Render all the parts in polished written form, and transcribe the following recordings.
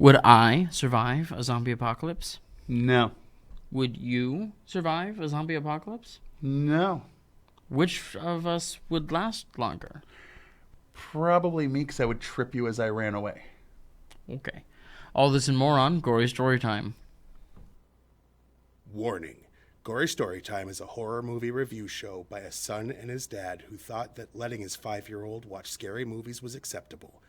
Would I survive a zombie apocalypse? No. Would you survive a zombie apocalypse? No. Which of us would last longer? Probably me, because I would trip you as I ran away. Okay. All this and more on Gory Story Time. Warning. Gory Story Time is a horror movie review show by a son and his dad who thought that letting his 5-year-old watch scary movies was acceptable.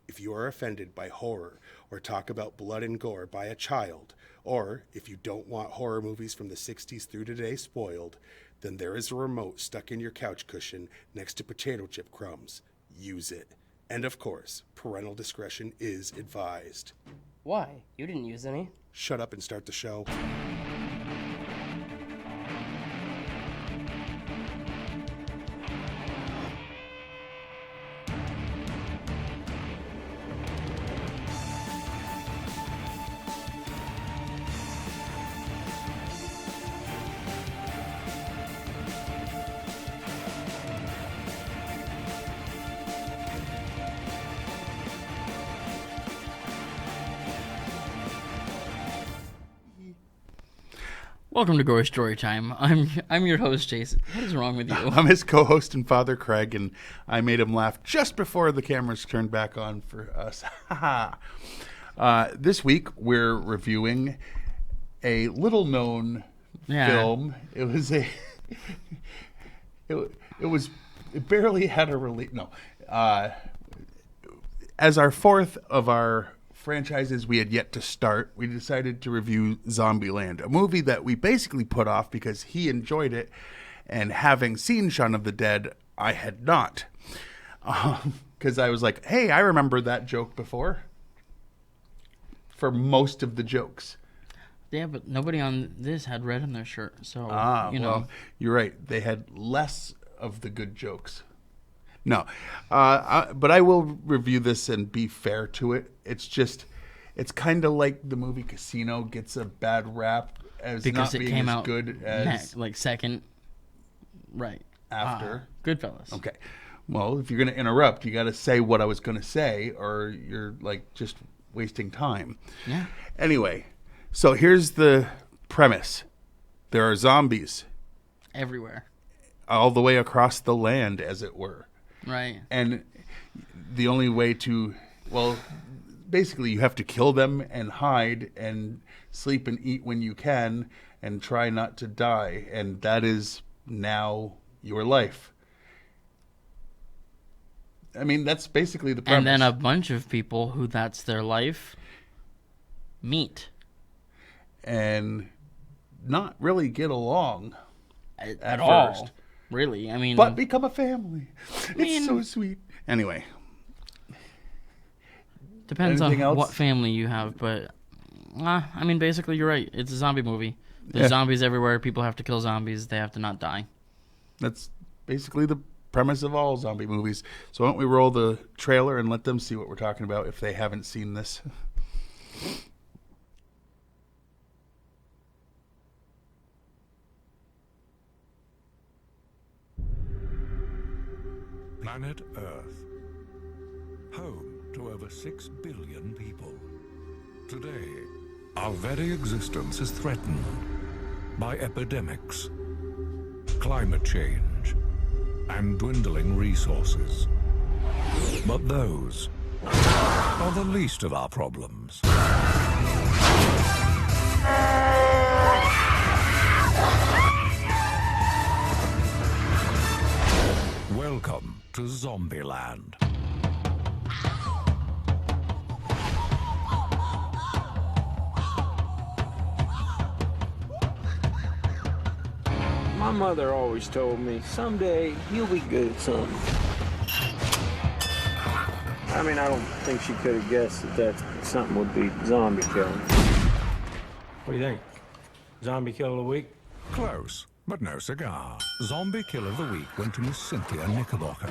If you are offended by horror or talk about blood and gore by a child, or if you don't want horror movies from the 60s through today spoiled, then there is a remote stuck in your couch cushion next to potato chip crumbs. Use it. And of course, parental discretion is advised. Why? You didn't use any. Shut up and start the show. Welcome to Gory Story Time. I'm your host, Jason. What is wrong with you? I'm his co-host and father, Craig, and I made him laugh just before the cameras turned back on for us. This week, we're reviewing a little-known film. It was it barely had a release. No. As our fourth of our franchises we had yet to start, we decided to review Zombieland, a movie that we basically put off because he enjoyed it, and having seen Shaun of the Dead, I had not. Because I was like, hey, I remember that joke before. For most of the jokes. Yeah, but nobody on this had red in their shirt, so, you know. Well, you're right. They had less of the good jokes. No, but I will review this and be fair to it. It's kind of like the movie Casino gets a bad rap as because not it being came as out good as second, right after. Goodfellas. Okay, well, if you're going to interrupt, you got to say what I was going to say, or you're like just wasting time. Yeah. Anyway, so here's the premise: there are zombies everywhere, all the way across the land, as it were. Right. And the only way to, basically you have to kill them and hide and sleep and eat when you can and try not to die. And that is now your life. I mean, that's basically the premise. And then a bunch of people who that's their life meet. And not really get along at all. First. Really, I mean... But become a family. It's so sweet. Anyway. Depends on what family you have, but... I mean, basically, you're right. It's a zombie movie. There's zombies everywhere. People have to kill zombies. They have to not die. That's basically the premise of all zombie movies. So why don't we roll the trailer and let them see what we're talking about if they haven't seen this. Planet Earth, home to over 6 billion people. Today, our very existence is threatened by epidemics, climate change, and dwindling resources. But those are the least of our problems. Welcome to Zombieland. My mother always told me, someday you'll be good at something. I mean, I don't think she could have guessed that something would be zombie killing. What do you think? Zombie kill of the week? Close, but no cigar. Zombie kill of the week went to Miss Cynthia Knickerbocker.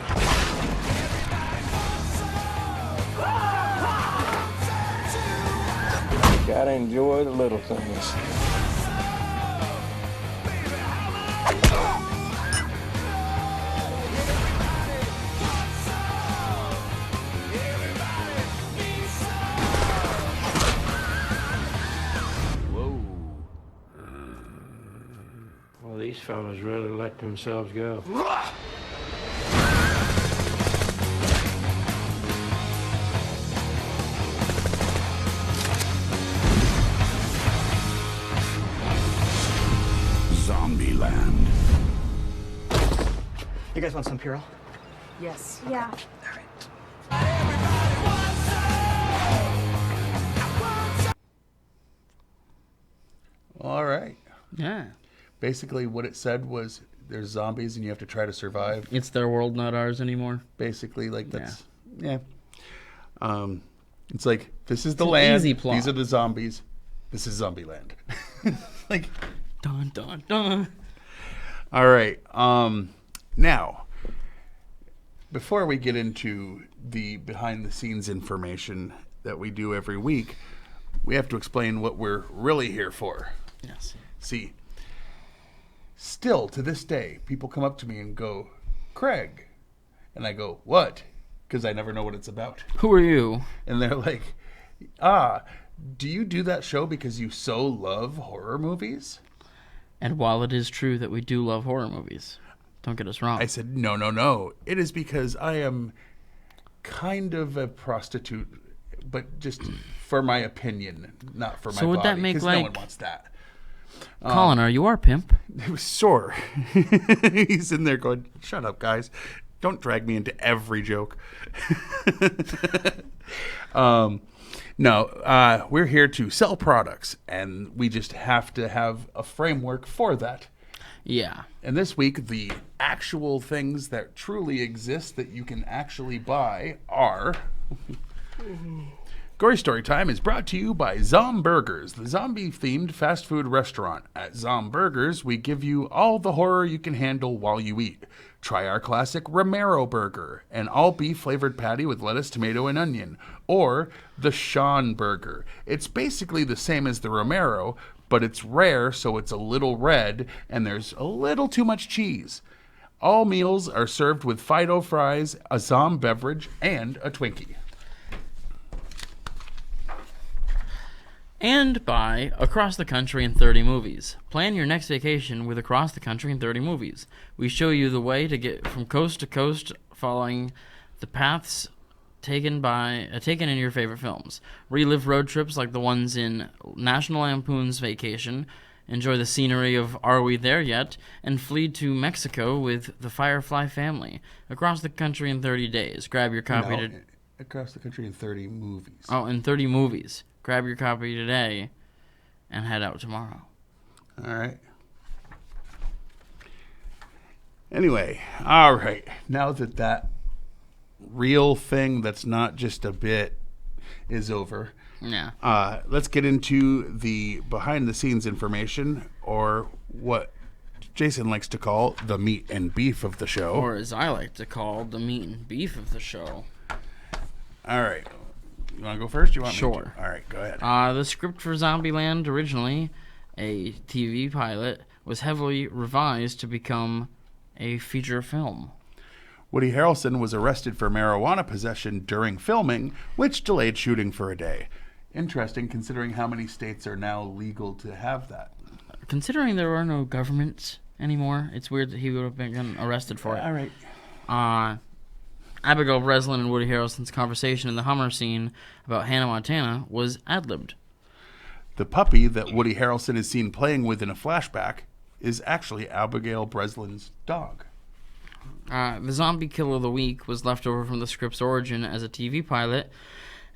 Gotta enjoy the little things. fellas really let themselves go. Zombieland. You guys want some Purell? Yes. Yeah. All right. Yeah. Basically, what it said was there's zombies and you have to try to survive. It's their world, not ours anymore. Basically, like that's yeah. It's like this is the It's an land. easy plot. These are the zombies. This is Zombieland. Like, dun dun dun. all right. Now, before we get into the behind the scenes information that we do every week, we have to explain what we're really here for. Yes. See, still to this day, people come up to me and go, Craig. And I go, what? Because I never know what it's about. Who are you? And they're like, do you do that show because you so love horror movies? And while it is true that we do love horror movies, don't get us wrong. I said, no. It is because I am kind of a prostitute, but just for my opinion, not for my body. So would that make, 'cause like, no one wants that. Colin, are you our pimp? It was sore. He's in there going, shut up, guys. Don't drag me into every joke. No, we're here to sell products, and we just have to have a framework for that. Yeah. And this week, the actual things that truly exist that you can actually buy are... Gory Story Time is brought to you by Zomburgers, the zombie-themed fast food restaurant. At Zomburgers, we give you all the horror you can handle while you eat. Try our classic Romero Burger, an all-beef flavored patty with lettuce, tomato, and onion. Or the Sean Burger. It's basically the same as the Romero, but it's rare, so it's a little red, and there's a little too much cheese. All meals are served with Fido fries, a Zom beverage, and a Twinkie. And by Across the Country in 30 Movies. Plan your next vacation with Across the Country in 30 Movies. We show you the way to get from coast to coast following the paths taken in your favorite films. Relive road trips like the ones in National Lampoon's Vacation. Enjoy the scenery of Are We There Yet? And flee to Mexico with the Firefly family. Across the Country in 30 days. Grab your copy Across the Country in 30 movies. Oh, in 30 movies. Grab your copy today and head out tomorrow. All right. Anyway, all right. Now that real thing that's not just a bit is over, yeah. Let's get into the behind-the-scenes information, or what Jason likes to call the meat and beef of the show. Or as I like to call, the meat and beef of the show. All right. You want to go first? You want Sure. me to? All right, go ahead. The script for Zombieland, originally a TV pilot, was heavily revised to become a feature film. Woody Harrelson was arrested for marijuana possession during filming, which delayed shooting for a day. Interesting, considering how many states are now legal to have that. Considering there are no governments anymore, it's weird that he would have been arrested for it. All right. Abigail Breslin and Woody Harrelson's conversation in the Hummer scene about Hannah Montana was ad-libbed. The puppy that Woody Harrelson is seen playing with in a flashback is actually Abigail Breslin's dog. The Zombie Kill of the Week was left over from the script's origin as a TV pilot.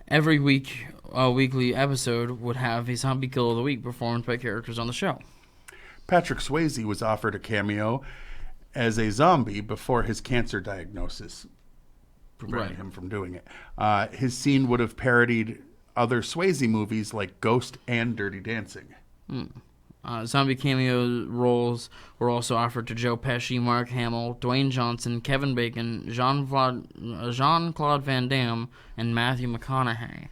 Every week, a weekly episode would have a Zombie Kill of the Week performed by characters on the show. Patrick Swayze was offered a cameo as a zombie before his cancer diagnosis prevented him from doing it. His scene would have parodied other Swayze movies like Ghost and Dirty Dancing. Zombie cameo roles were also offered to Joe Pesci, Mark Hamill, Dwayne Johnson, Kevin Bacon, Jean-Claude Van Damme, and Matthew McConaughey.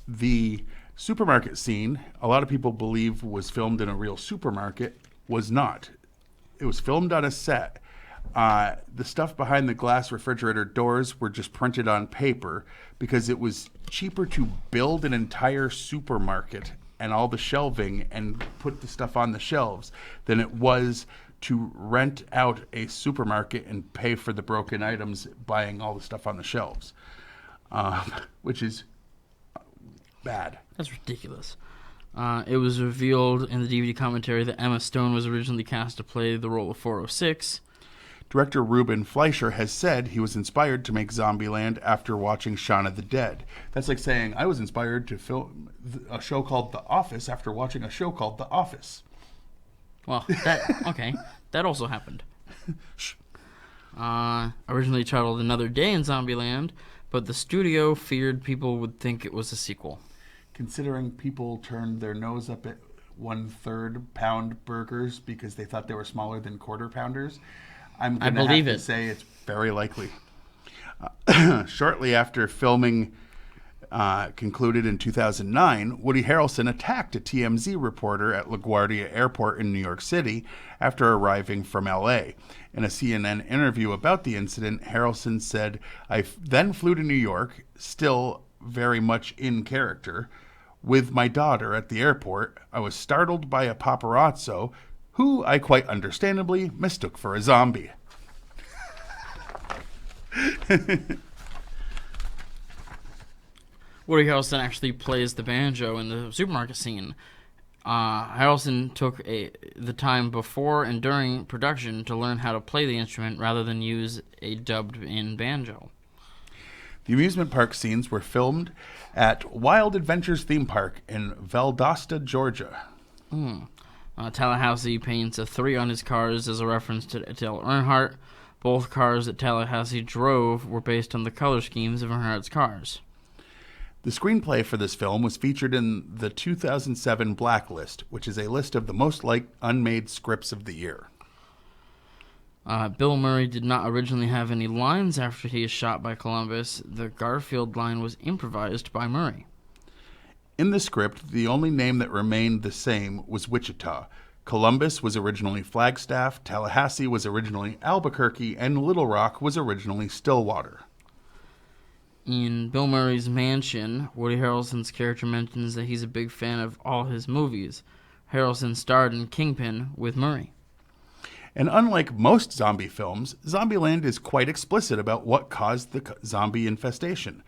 The supermarket scene, a lot of people believe was filmed in a real supermarket, was not. It was filmed on a set. The stuff behind the glass refrigerator doors were just printed on paper because it was cheaper to build an entire supermarket and all the shelving and put the stuff on the shelves than it was to rent out a supermarket and pay for the broken items, buying all the stuff on the shelves, which is bad. That's ridiculous. It was revealed in the DVD commentary that Emma Stone was originally cast to play the role of 406. Director Ruben Fleischer has said he was inspired to make Zombieland after watching Shaun of the Dead. That's like saying, I was inspired to film a show called The Office after watching a show called The Office. Well, that also happened. Originally titled Another Day in Zombieland, but the studio feared people would think it was a sequel. Considering people turned their nose up at 1/3 pound burgers because they thought they were smaller than quarter pounders, I'm going to have to say it's very likely. Shortly after filming concluded in 2009, Woody Harrelson attacked a TMZ reporter at LaGuardia Airport in New York City after arriving from LA. In a CNN interview about the incident, Harrelson said, "I then flew to New York, still very much in character, with my daughter at the airport. I was startled by a paparazzo who I quite understandably mistook for a zombie." Woody Harrelson actually plays the banjo in the supermarket scene. Harrelson took the time before and during production to learn how to play the instrument rather than use a dubbed-in banjo. The amusement park scenes were filmed at Wild Adventures theme park in Valdosta, Georgia. Tallahassee paints a 3 on his cars as a reference to Dale Earnhardt. Both cars that Tallahassee drove were based on the color schemes of Earnhardt's cars. The screenplay for this film was featured in the 2007 Blacklist, which is a list of the most liked unmade scripts of the year. Bill Murray did not originally have any lines after he is shot by Columbus. The Garfield line was improvised by Murray. In the script, the only name that remained the same was Wichita. Columbus was originally Flagstaff, Tallahassee was originally Albuquerque, and Little Rock was originally Stillwater. In Bill Murray's mansion, Woody Harrelson's character mentions that he's a big fan of all his movies. Harrelson starred in Kingpin with Murray. And unlike most zombie films, Zombieland is quite explicit about what caused the zombie infestation.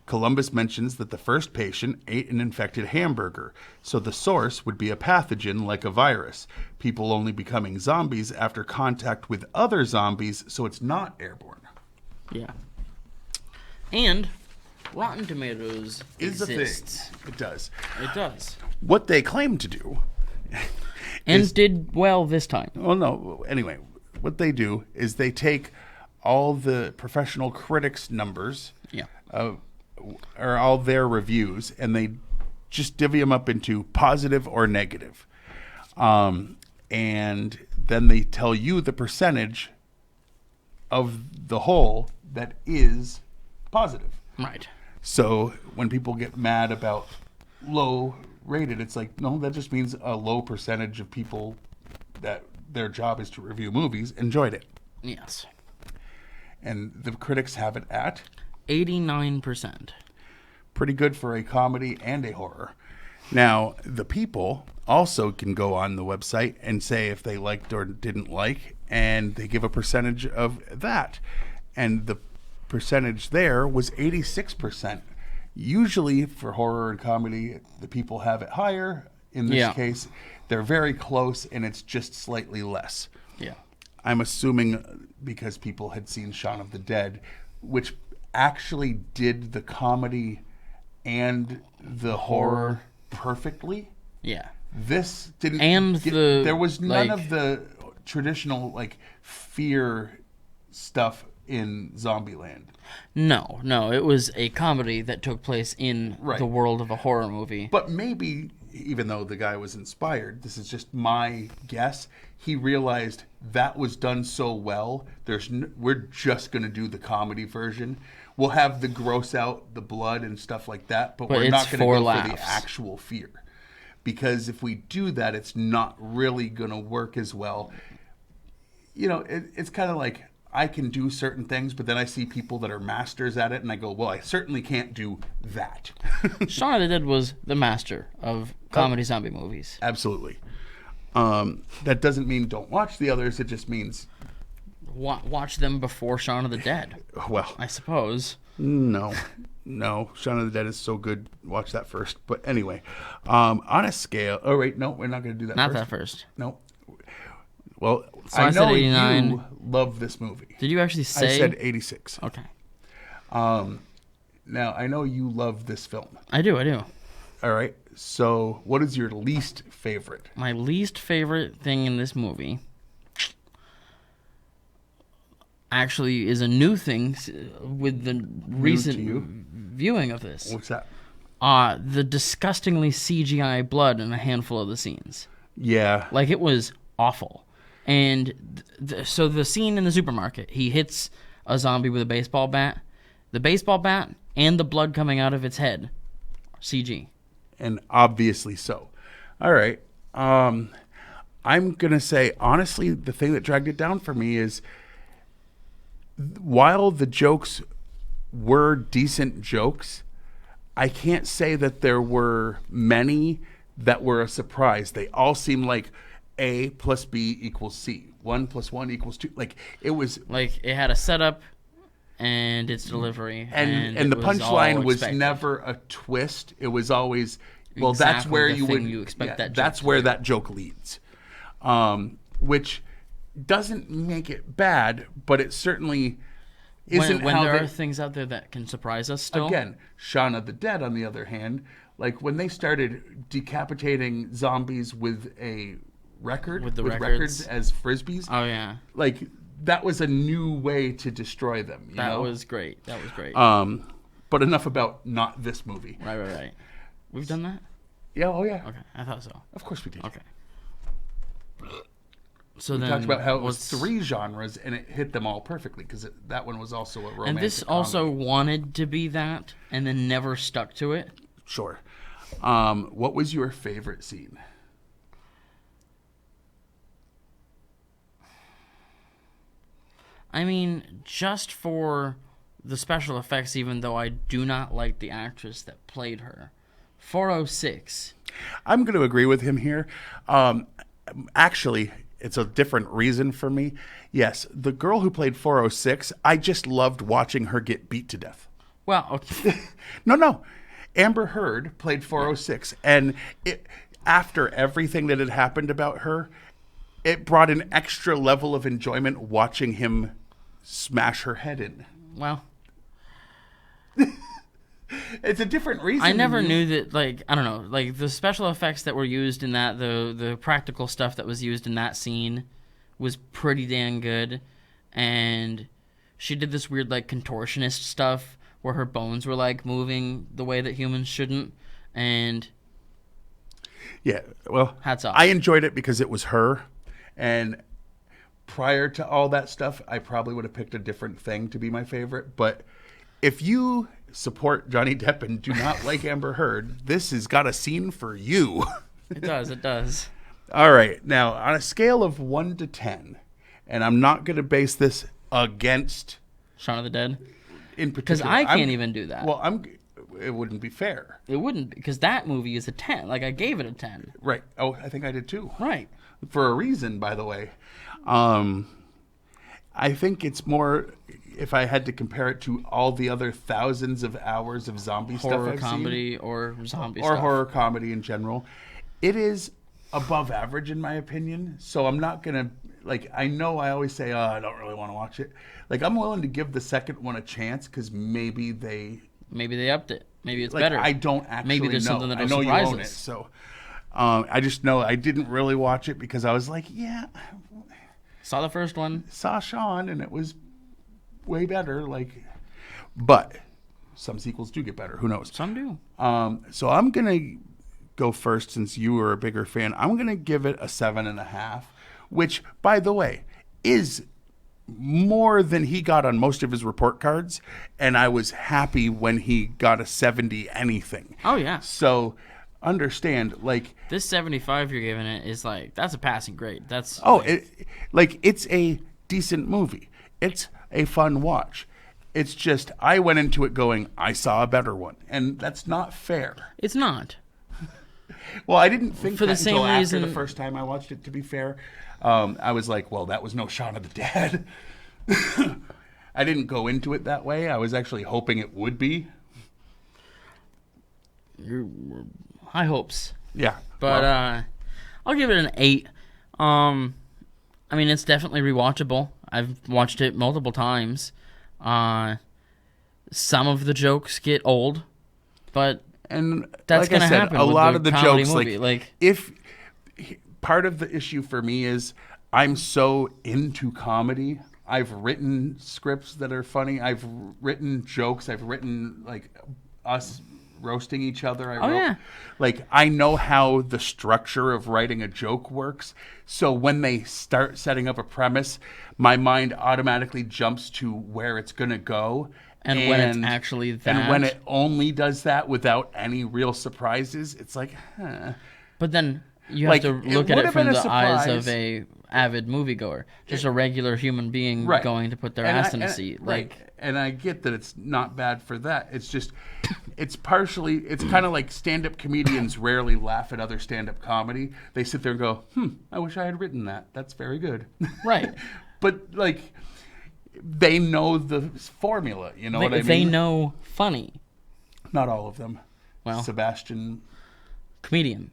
Columbus mentions that the first patient ate an infected hamburger, so the source would be a pathogen like a virus, people only becoming zombies after contact with other zombies, so it's not airborne. Yeah. And Rotten Tomatoes Is exists. a thing. It does. It does. What they claim to do... And did well this time. Well, no. Anyway, what they do is they take all the professional critics' numbers... Yeah. Or all their reviews, and they just divvy them up into positive or negative. And then they tell you the percentage of the whole that is positive. Right. So when people get mad about low rated, it's like, no, that just means a low percentage of people that their job is to review movies enjoyed it. Yes. And the critics have it at 89%. Pretty good for a comedy and a horror. Now, the people also can go on the website and say if they liked or didn't like, and they give a percentage of that. And the percentage there was 86%. Usually for horror and comedy, the people have it higher. In this case, they're very close, and it's just slightly less. Yeah. I'm assuming because people had seen Shaun of the Dead, which actually did the comedy and the horror perfectly. Yeah. This didn't. And there was none of the traditional fear stuff in Zombieland. No, it was a comedy that took place in the world of a horror movie. But maybe, even though the guy was inspired, this is just my guess, he realized that was done so well, we're just going to do the comedy version. We'll have the gross out, the blood and stuff like that, but we're not going to go for the actual fear. Because if we do that, it's not really going to work as well. You know, it's kind of like I can do certain things, but then I see people that are masters at it, and I go, well, I certainly can't do that. Shaun of the Dead was the master of comedy zombie movies. Absolutely. That doesn't mean don't watch the others. It just means... Watch them before Shaun of the Dead, Well, I suppose. no. Shaun of the Dead is so good. Watch that first. But anyway, on a scale... Oh, wait, no, we're not going to do that Not first. that first. No. Well, So I I said know 89. you love this movie. Did you actually say? I said 86. Okay. Now, I know you love this film. I do. All right. So, what is your least favorite? My least favorite thing in this movie actually is a new thing with the recent viewing of this. What's that? The disgustingly CGI blood in a handful of the scenes. Yeah. Like, it was awful. And so the scene in the supermarket, he hits a zombie with a baseball bat. The baseball bat and the blood coming out of its head are CG. And obviously so. All right. I'm going to say, honestly, the thing that dragged it down for me is while the jokes were decent jokes, I can't say that there were many that were a surprise. They all seemed like A plus B equals C. 1 plus 1 equals 2. Like, it was... Like, it had a setup and its delivery. And the punchline was never a twist. It was always... Well, Exactly that's where the you thing would... you expect that joke that's to where do. that joke leads. Which doesn't make it bad, but it certainly isn't when how there they... are things out there that can surprise us still. Again, Shaun of the Dead, on the other hand, like when they started decapitating zombies with a record, With the records records. as frisbees, Oh, yeah. like that was a new way to destroy them. You That know? was great. That was great. But enough about not this movie. Right. We've done that? Yeah, oh yeah. Okay, I thought so. Of course we did. Okay. So We then talked about how it was what's- 3 genres and it hit them all perfectly because that one was also a romantic And this comedy. also wanted to be that and then never stuck to it. Sure. What was your favorite scene? I mean, just for the special effects, even though I do not like the actress that played her. 406. I'm going to agree with him here. Actually, it's a different reason for me. Yes, the girl who played 406, I just loved watching her get beat to death. Well, okay. No. Amber Heard played 406, and after everything that had happened about her, it brought an extra level of enjoyment watching him smash her head in. Well, It's a different reason. I never knew that, like, I don't know, like, the special effects that were used in that, the practical stuff that was used in that scene was pretty dang good. And she did this weird, like, contortionist stuff where her bones were, like, moving the way that humans shouldn't. And Yeah, well, hats off. I enjoyed it because it was her. And prior to all that stuff, I probably would have picked a different thing to be my favorite. But if you support Johnny Depp and do not like Amber Heard, this has got a scene for you. It does. All right. Now, on a scale of 1 to 10, and I'm not going to base this against Shaun of the Dead? in Because particular. I can't even do that. Well, it wouldn't be fair. It wouldn't, because that movie is a 10. Like, I gave it a 10. Right. Oh, I think I did too. Right. For a reason, by the way. I think it's more, if I had to compare it to all the other thousands of hours of zombie stuff Horror I've comedy seen, or zombie or stuff. horror comedy in general, it is above average in my opinion. So I'm not gonna I know I always say, I don't really want to watch it. Like, I'm willing to give the second one a chance because maybe they upped it. Maybe it's like better. I don't actually Maybe there's know. something that'll I know you surprise own us. it, so I just know I didn't really watch it because I was like, yeah, Saw the first one. saw Sean and it was way better. But some sequels do get better. Who knows? Some do. So I'm gonna go first since you were a bigger fan. I'm gonna give it a 7.5, which, by the way, is more than he got on most of his report cards, and I was happy when he got a 70 anything. Oh, yeah. So understand, This 75 you're giving it is that's a passing grade. That's it's a decent movie. It's a fun watch. It's just I went into it going, I saw a better one, and that's not fair. It's not. Well, I didn't think For the that same until after reason- the first time I watched it, to be fair. I was like, well, that was no Shaun of the Dead. I didn't go into it that way. I was actually hoping it would be. High hopes. Yeah. But well, I'll give it an 8. I mean, it's definitely rewatchable. I've watched it multiple times. Some of the jokes get old, but and that's like going to I said, happen. a with lot the of the comedy jokes, movie. if part of the issue for me is I'm so into comedy. I've written scripts that are funny. I've written jokes. I've written like us roasting each other. I know how the structure of writing a joke works. So when they start setting up a premise, my mind automatically jumps to where it's going to go. And when it's actually that. And when it only does that without any real surprises, it's like, huh. But then you have to look at it from the eyes of surprise. a avid moviegoer, just a regular human being Right. going to put their ass in a seat. Right. And I get that it's not bad for that. It's just, it's kind of like stand-up comedians rarely laugh at other stand-up comedy. They sit there and go, I wish I had written that. That's very good. Right. But, like, they know the formula. You know what I mean? They know funny. Not all of them. Well. Sebastian. Comedian.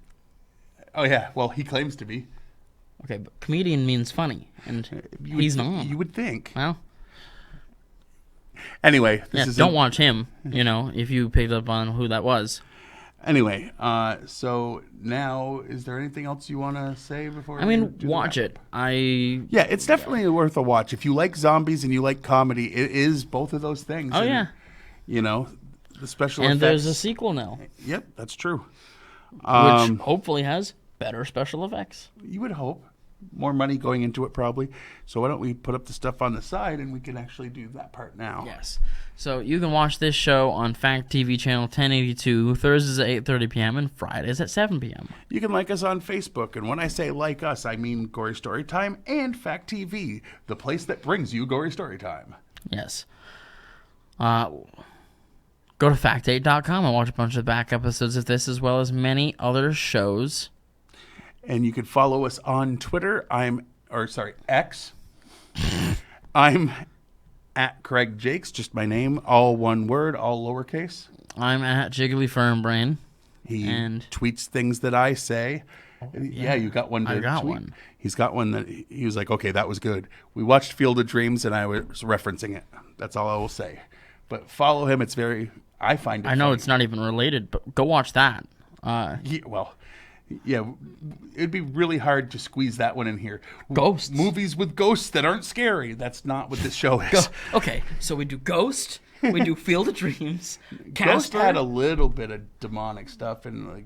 Oh, yeah. Well, he claims to be. Okay, but comedian means funny, and he's not. You would think. Well, anyway, don't watch him, if you picked up on who that was. Anyway, so now, is there anything else you want to say before? Watch it. Yeah, it's definitely worth a watch. If you like zombies and you like comedy, it is both of those things. Oh, and, yeah. The special And effects. there's a sequel now, Yep, that's true. which hopefully has better special effects. You would hope. More money going into it, probably. So why don't we put up the stuff on the side and we can actually do that part now. Yes. So you can watch this show on Fact TV channel 1082, Thursdays at 8:30 p.m. and Fridays at 7 p.m. You can like us on Facebook. And when I say like us, I mean Gory Story Time and Fact TV, the place that brings you Gory Story Time. Yes. Go to fact8.com and watch a bunch of back episodes of this as well as many other shows. And you can follow us on Twitter. X. I'm at Craig Jakes, just my name, all one word, all lowercase. I'm at Jiggly Fernbrain. He And- tweets things that I say. Yeah, you got one to I got tweet. one. He's got one that he was like, okay, that was good. We watched Field of Dreams and I was referencing it. That's all I will say. But follow him. It's I find it I know funny. it's not even related, but go watch that. Yeah, it'd be really hard to squeeze that one in here. Ghosts. Movies with ghosts that aren't scary. That's not what this show is. Okay, so we do Ghost, we do Field of Dreams, Ghost Casper. had a little bit of demonic stuff and like.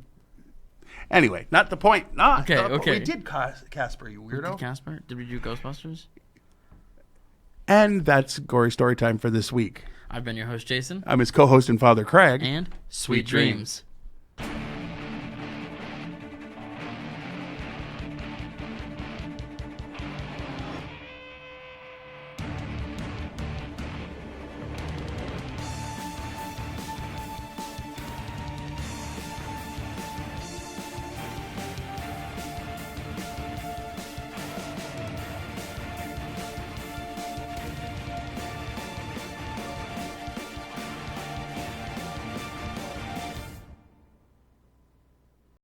Anyway, not the point. Okay. We did Casper, you weirdo. Casper? Did we do Ghostbusters? And that's Gory Story Time for this week. I've been your host, Jason. I'm his co-host and father, Craig. And Sweet Dreams.